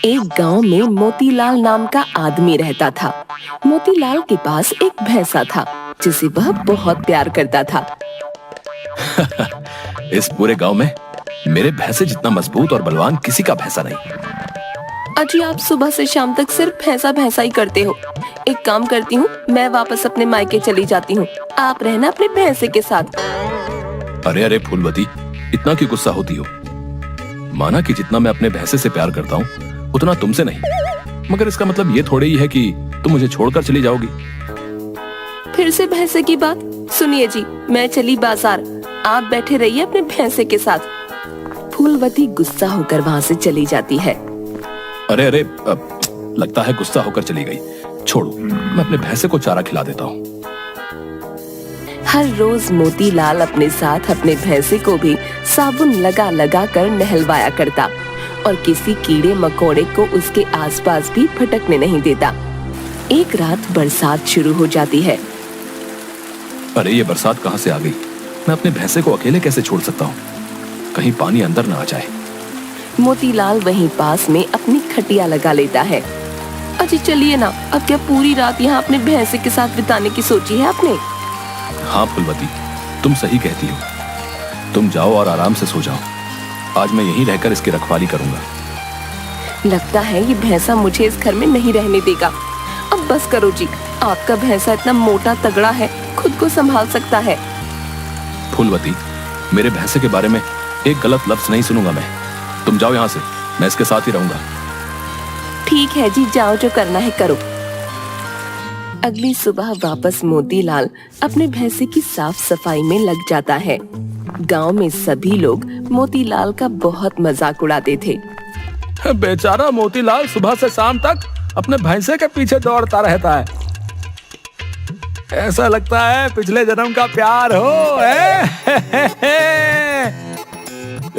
एक गांव में मोतीलाल नाम का आदमी रहता था। मोतीलाल के पास एक भैंसा था जिसे वह बहुत प्यार करता था। इस पूरे गांव में मेरे भैंसे जितना मजबूत और बलवान किसी का भैंसा नहीं। अजी, आप सुबह से शाम तक सिर्फ भैंसा भैंसा ही करते हो। एक काम करती हूँ, मैं वापस अपने मायके चली जाती हूँ, आप रहना अपने भैंसे के साथ। अरे अरे फूलवती, इतना क्यों गुस्सा होती हो? माना कि जितना मैं अपने भैंसे से प्यार करता हूँ उतना तुमसे नहीं, मगर इसका मतलब ये थोड़े ही है कि तुम मुझे छोड़कर चली जाओगी। फिर से भैंसे की बात। सुनिए जी, मैं चली बाजार, आप बैठे रहिए अपने भैंसे के साथ। फूलवती गुस्सा होकर वहाँ से चली जाती है। अरे अरे, लगता है गुस्सा होकर चली गई। छोड़ो, मैं अपने भैंसे को चारा खिला देता हूँ। हर रोज मोतीलाल अपने साथ अपने भैंसे को भी साबुन लगा लगा कर नहलवाया करता और किसी कीड़े मकोड़े को उसके आसपास भी भटकने नहीं देता। एक रात बरसात शुरू हो जाती है। अरे ये बरसात कहाँ से आ गई? मैं अपने भैंसे को अकेले कैसे छोड़ सकता हूँ? कहीं पानी अंदर ना आ जाए। मोतीलाल वहीं पास में अपनी खटिया लगा लेता है। अजी चलिए ना, अब क्या पूरी रात यहाँ अपने भैंसे के साथ बिताने की सोची है आपने? हाँ फूलवती, तुम सही कहती हो। तुम जाओ और आराम से सो जाओ। आज मैं यहीं रहकर इसकी रखवाली करूंगा। लगता है ये भैंसा मुझे इस घर में नहीं रहने देगा। अब बस करो जी, आपका भैंसा इतना मोटा तगड़ा है, खुद को संभाल सकता है। फूलवती, मेरे भैंसे के बारे में एक गलत लफ्ज नहीं सुनूंगा मैं। तुम जाओ यहाँ से, मैं इसके साथ ही रहूंगा। ठीक है जी, जाओ, जो करना है करो। अगली सुबह वापस मोतीलाल अपने भैंसे की साफ सफाई में लग जाता है। गांव में सभी लोग मोतीलाल का बहुत मजाक उड़ाते थे। बेचारा मोतीलाल सुबह से शाम तक अपने भैंसे के पीछे दौड़ता रहता है। ऐसा लगता है पिछले जन्म का प्यार हो।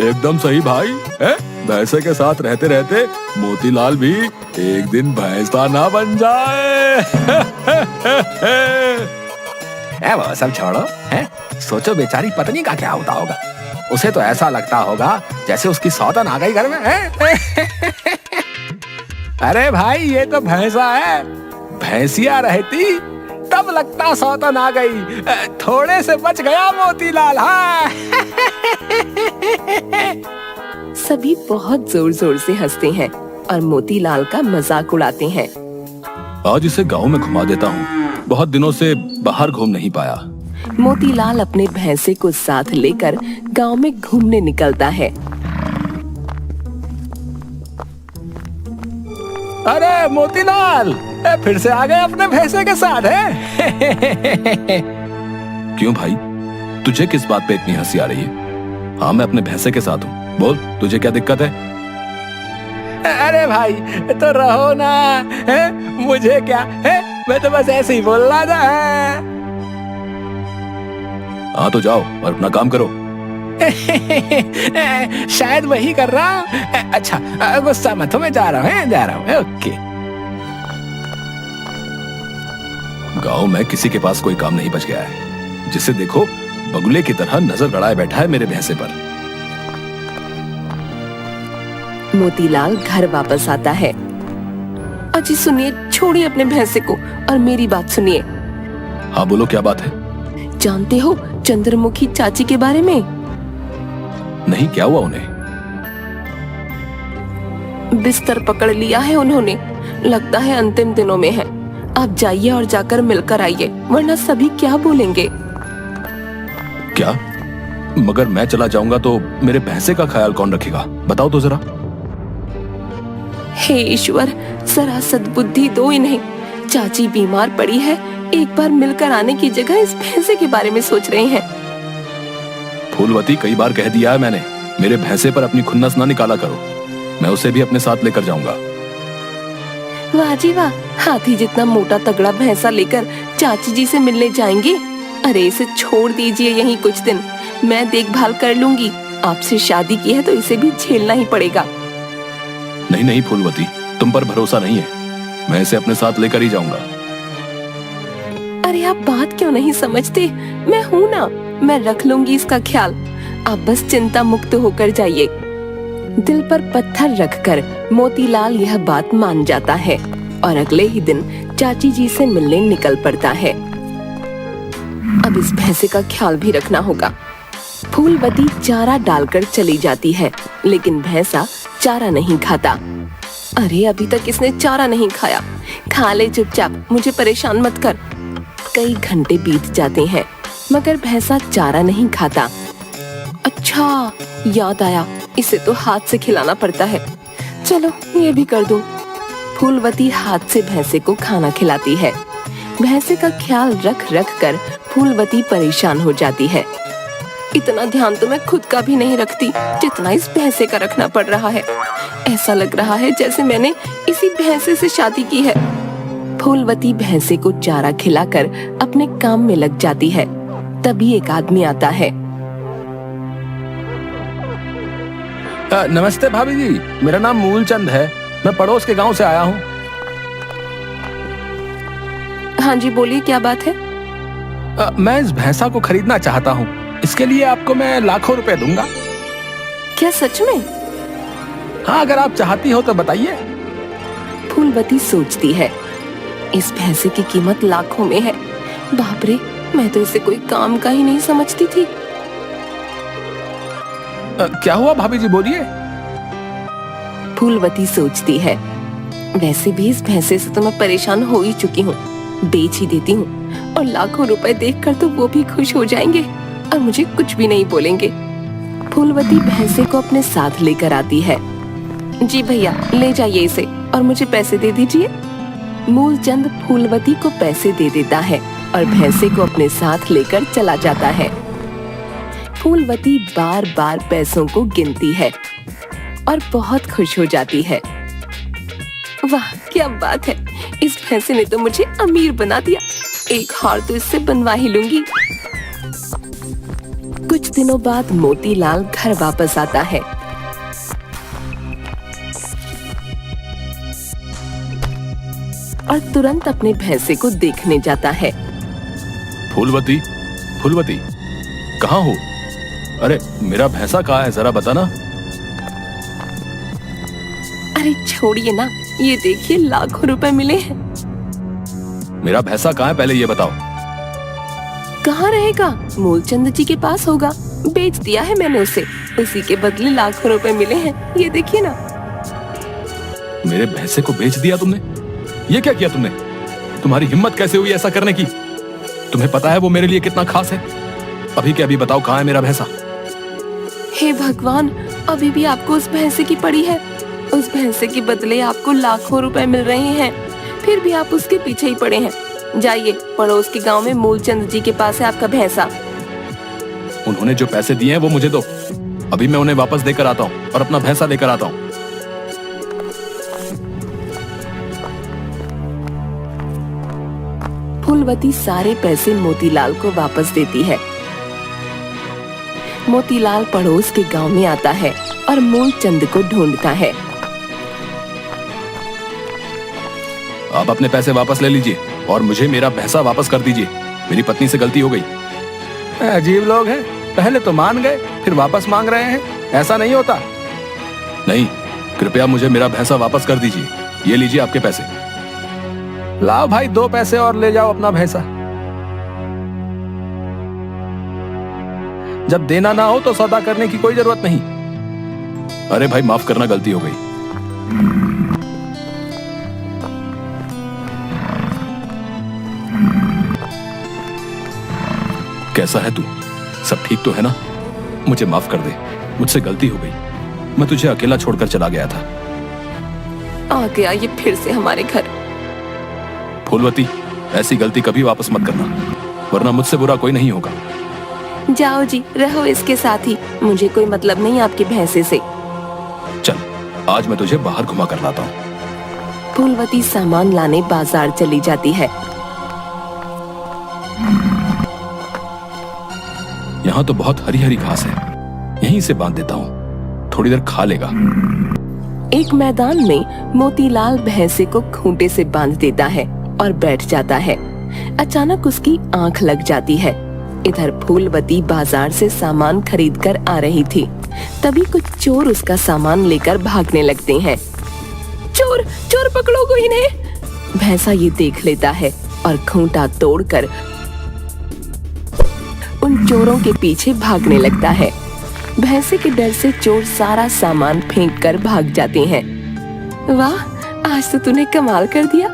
एकदम सही भाई, भैंसे के साथ रहते रहते मोतीलाल भी एक दिन भैंसा ना बन जाए। वो सब छोड़ो, सोचो बेचारी पत्नी का क्या होता होगा। उसे तो ऐसा लगता होगा जैसे उसकी सौतन आ गई घर में। अरे भाई, ये तो भैंसा है, भैंसिया रहती तब लगता सौतन आ गई। थोड़े से बच गया मोतीलाल। हाँ। सभी बहुत जोर जोर से हंसते हैं और मोतीलाल का मजाक उड़ाते हैं। आज इसे गांव में घुमा देता हूँ, बहुत दिनों से बाहर घूम नहीं पाया। मोतीलाल अपने भैंसे को साथ लेकर गांव में घूमने निकलता है। अरे मोतीलाल, फिर से आ गए अपने भैंसे के साथ है? क्यों भाई, तुझे किस बात पे इतनी हंसी आ रही है? हाँ, मैं अपने भैंसे के साथ हूँ, बोल तुझे क्या दिक्कत है? अरे भाई, तो रहो ना, मुझे क्या है, मैं तो बस ऐसे ही बोल रहा था। हाँ तो जाओ और अपना काम करो। शायद वही कर रहा। अच्छा, गुस्सा मत हो, मैं जा रहा हूँ। ओके। गांव में किसी के पास कोई काम नहीं बच गया है। जिसे देखो बगुले की तरह नजर गड़ाए बैठा है मेरे भैंसे पर। मोतीलाल घर वापस आता है। अजी सुनिए, छोड़िए अपने भैंसे को और मेरी बात सुनिए। हाँ बोलो, क्या बात है? जानते हो चंद्रमुखी चाची के बारे में? नहीं, क्या हुआ उन्हें? बिस्तर पकड़ लिया है उन्होंने, लगता है अंतिम दिनों में है। आप जाइए और जाकर मिलकर आइए, वरना सभी क्या बोलेंगे। क्या? मगर मैं चला जाऊंगा तो मेरे भैंसे का ख्याल कौन रखेगा? बताओ तो जरा। हे ईश्वर, जरा सद्बुद्धि दो इन्हें। चाची बीमार पड़ी है, एक बार मिलकर आने की जगह इस भैंसे के बारे में सोच रहे हैं। फूलवती, कई बार कह दिया है मैंने, मेरे भैंसे पर अपनी खुन्नस ना निकाला करो। मैं उसे भी अपने साथ लेकर जाऊंगा। वाह जी वाह, हाथी जितना मोटा तगड़ा भैंसा लेकर चाची जी से मिलने जाएंगे? अरे इसे छोड़ दीजिए यहीं कुछ दिन, मैं देखभाल कर लूंगी। आपसे शादी की है तो इसे भी झेलना ही पड़ेगा। नहीं नहीं फूलवती, तुम पर भरोसा नहीं है, मैं इसे अपने साथ लेकर ही जाऊंगा। अरे आप बात क्यों नहीं समझते? मैं हूँ ना, मैं रख लूंगी इसका ख्याल। आप बस चिंता मुक्त होकर जाइए। दिल पर पत्थर रखकर मोतीलाल यह बात मान जाता है और अगले ही दिन चाची जी से मिलने निकल पड़ता है। अब इस भैंसे का ख्याल भी रखना होगा। फूलवती चारा डालकर चली जाती है, लेकिन भैंसा चारा नहीं खाता। अरे अभी तक इसने चारा नहीं खाया, खा ले चुपचाप, मुझे परेशान मत कर। कई घंटे बीत जाते हैं मगर भैंसा चारा नहीं खाता। अच्छा याद आया, इसे तो हाथ से खिलाना पड़ता है, चलो ये भी कर दूं। फूलवती हाथ से भैंसे को खाना खिलाती है। भैंसे का ख्याल रख रख कर फूलवती परेशान हो जाती है। इतना ध्यान तो मैं खुद का भी नहीं रखती जितना इस भैंसे का रखना पड़ रहा है। ऐसा लग रहा है जैसे मैंने इसी भैंसे से शादी की है। फूलवती भैंसे को चारा खिलाकर अपने काम में लग जाती है। तभी एक आदमी आता है। नमस्ते भाभी जी, मेरा नाम मूलचंद है, मैं पड़ोस के गांव से आया हूँ। हाँ जी बोलिए, क्या बात है? मैं इस भैंसा को खरीदना चाहता हूँ, इसके लिए आपको मैं लाखों रुपए दूंगा। क्या सच में? हाँ, अगर आप चाहती हो तो बताइए। फूलवती सोचती है, इस भैंसे की कीमत लाखों में है। बाप रे, मैं तो इसे कोई काम का ही नहीं समझती थी। क्या हुआ भाभी जी, बोलिए। फूलवती सोचती है, वैसे भी इस भैंसे से तो मैं परेशान हो ही चुकी हूँ, बेच ही देती हूँ और लाखों रुपए देखकर तो वो भी खुश हो जाएंगे और मुझे कुछ भी नहीं बोलेंगे। फूलवती भैंसे को अपने साथ लेकर आती है। जी भैया, ले जाइए इसे और मुझे पैसे दे दीजिए। मूलचंद फूलवती को पैसे दे देता है और भैंसे को अपने साथ लेकर चला जाता है। फूलवती बार बार पैसों को गिनती है और बहुत खुश हो जाती है। वाह क्या बात है, इस भैंसे ने तो मुझे अमीर बना दिया। एक हार तो इससे बनवा ही लूंगी। कुछ दिनों बाद मोतीलाल घर वापस आता है। और तुरंत अपने भैंसे को देखने जाता है। फूलवती, फूलवती, कहाँ हो? अरे मेरा भैंसा कहाँ है, जरा बताना। अरे छोड़िए ना, ये देखिए लाखों रुपए मिले हैं। मेरा भैंसा कहाँ है, पहले ये बताओ। कहाँ रहेगा, मूलचंद जी के पास होगा, बेच दिया है मैंने उसे, उसी के बदले लाखों रुपए मिले हैं, ये देखिए ना। मेरे भैंसे को बेच दिया तुमने? ये क्या किया तुमने? तुम्हारी हिम्मत कैसे हुई ऐसा करने की? तुम्हें पता है वो मेरे लिए कितना खास है? अभी के अभी बताओ, कहाँ है मेरा भैंसा? हे भगवान, अभी भी आपको उस भैंसे की पड़ी है। उस भैंसे के बदले आपको लाखों रुपए मिल रहे हैं, फिर भी आप उसके पीछे ही पड़े हैं। जाइए, पड़ोस के गांव में मूलचंद जी के पास है आपका भैंसा। उन्होंने जो पैसे दिए हैं वो मुझे दो, अभी मैं उन्हें वापस देकर आता हूँ और अपना भैंसा लेकर आता हूँ। फूलवती सारे पैसे मोतीलाल को वापस देती है। मोतीलाल पड़ोस के गांव में आता है और मूलचंद को ढूंढता है। आप अपने पैसे वापस ले लीजिए और मुझे मेरा भैंसा वापस कर दीजिए। मेरी पत्नी से गलती हो गई। अजीब लोग हैं, पहले तो मान गए फिर वापस मांग रहे हैं, ऐसा नहीं होता। नहीं, कृपया मुझे मेरा भैंसा वापस कर दीजिए। ये लीजिए आपके पैसे। लाओ भाई, 2 पैसे और ले जाओ अपना भैंसा। जब देना ना हो तो सौदा करने की कोई जरूरत नहीं। अरे भाई माफ करना, गलती हो गई। कैसा है तू? सब ठीक तो है ना? मुझे माफ कर दे, मुझसे गलती हो गई। मैं तुझे अकेला छोड़कर चला गया था। आ गया ये फिर से हमारे घर। फूलवती, ऐसी गलती कभी वापस मत करना, वरना मुझसे बुरा कोई नहीं होगा। जाओ जी, रहो इसके साथ ही, मुझे कोई मतलब नहीं आपके भैंसे से। चल, आज मैं तुझे बाहर घुमा कर लाता हूँ। फूलवती सामान लाने बाजार चली जाती है। यहाँ तो बहुत हरी हरी घास है, यहीं से बांध देता हूँ, थोड़ी देर खा लेगा। एक मैदान में मोतीलाल भैंसे को खूंटे से बांध देता है और बैठ जाता है। अचानक उसकी आंख लग जाती है। इधर फूलवती बाजार से सामान खरीद कर आ रही थी। तभी कुछ चोर उसका सामान लेकर भागने लगते हैं। चोर चोर पकड़ो को इन्हें। भैंसा ये देख लेता है और खूंटा तोड़कर उन चोरों के पीछे भागने लगता है। भैंसे के डर से चोर सारा सामान फेंक कर भाग जाते हैं। वाह, आज तो तूने कमाल कर दिया।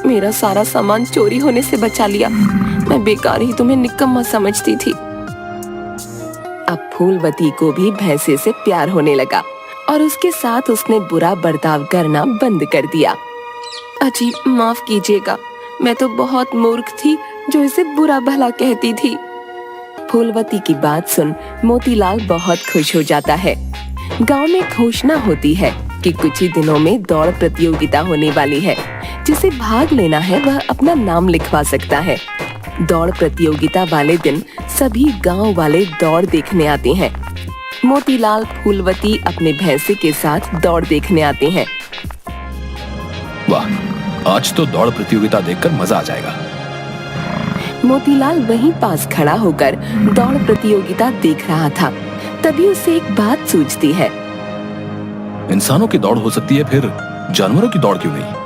मेरा सारा सामान चोरी होने से बचा लिया। मैं बेकार ही तुम्हें निकम्मा समझती थी। अब फूलवती को भी भैंसे से प्यार होने लगा और उसके साथ उसने बुरा बर्ताव करना बंद कर दिया। अजी, माफ कीजिएगा, मैं तो बहुत मूर्ख थी जो इसे बुरा भला कहती थी। फूलवती की बात सुन मोतीलाल बहुत खुश हो जाता है। गांव में घोषणा होती है कि कुछ ही दिनों में दौड़ प्रतियोगिता होने वाली है। जिसे भाग लेना है वह अपना नाम लिखवा सकता है। दौड़ प्रतियोगिता वाले दिन सभी गांव वाले दौड़ देखने आते हैं। मोतीलाल फूलवती अपने भैंसे के साथ दौड़ देखने आते हैं। वाह, आज तो दौड़ प्रतियोगिता देखकर मजा आ जाएगा। मोतीलाल वहीं पास खड़ा होकर दौड़ प्रतियोगिता देख रहा था। तभी उसे एक बात सूझती है। इंसानों की दौड़ हो सकती है, फिर जानवरों की दौड़ क्यों नहीं?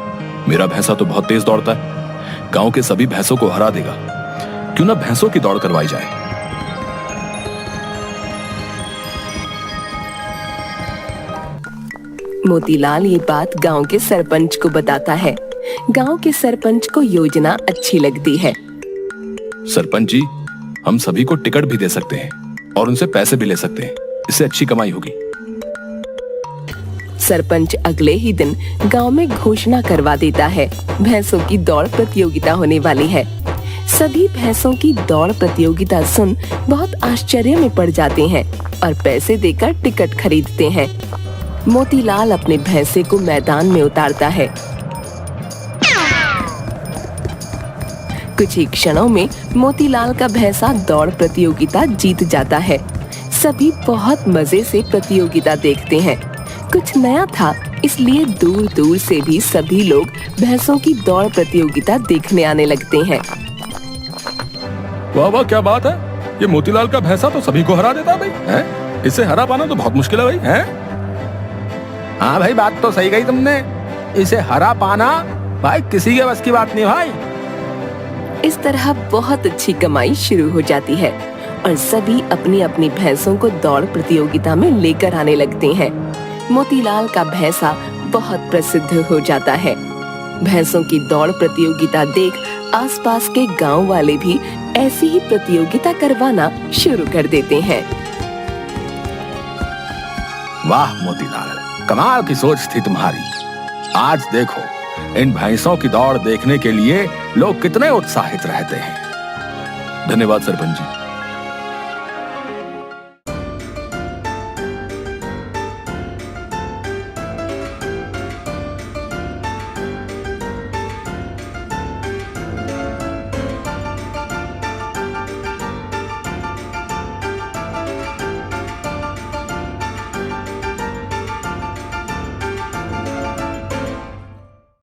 मेरा भैंसा तो बहुत तेज दौड़ता है, गांव के सभी भैंसों को हरा देगा। क्यों ना भैंसों की दौड़ करवाई जाए। मोतीलाल ये बात गांव के सरपंच को बताता है। गांव के सरपंच को योजना अच्छी लगती है। सरपंच जी, हम सभी को टिकट भी दे सकते हैं और उनसे पैसे भी ले सकते हैं। इससे अच्छी कमाई होगी। सरपंच अगले ही दिन गांव में घोषणा करवा देता है, भैंसों की दौड़ प्रतियोगिता होने वाली है। सभी भैंसों की दौड़ प्रतियोगिता सुन बहुत आश्चर्य में पड़ जाते हैं और पैसे देकर टिकट खरीदते हैं। मोतीलाल अपने भैंसे को मैदान में उतारता है। कुछ ही क्षणों में मोतीलाल का भैंसा दौड़ प्रतियोगिता जीत जाता है। सभी बहुत मजे से प्रतियोगिता देखते हैं। कुछ नया था, इसलिए दूर दूर से भी सभी लोग भैंसों की दौड़ प्रतियोगिता देखने आने लगते हैं। वाह वाह, क्या बात है। ये मोतीलाल का भैंसा तो सभी को हरा देता है भाई, हैं? इसे हरा पाना तो बहुत मुश्किल है भाई, हैं? हाँ भाई, बात तो सही कही तुमने। इसे हरा पाना भाई किसी के बस की बात नहीं भाई। इस तरह बहुत अच्छी कमाई शुरू हो जाती है और सभी अपनी अपनी भैंसों को दौड़ प्रतियोगिता में लेकर आने लगते हैं। मोतीलाल का भैंसा बहुत प्रसिद्ध हो जाता है। भैंसों की दौड़ प्रतियोगिता देख आसपास के गांव वाले भी ऐसी ही प्रतियोगिता करवाना शुरू कर देते हैं। वाह मोतीलाल, कमाल की सोच थी तुम्हारी। आज देखो, इन भैंसों की दौड़ देखने के लिए लोग कितने उत्साहित रहते हैं। धन्यवाद सरपंच जी।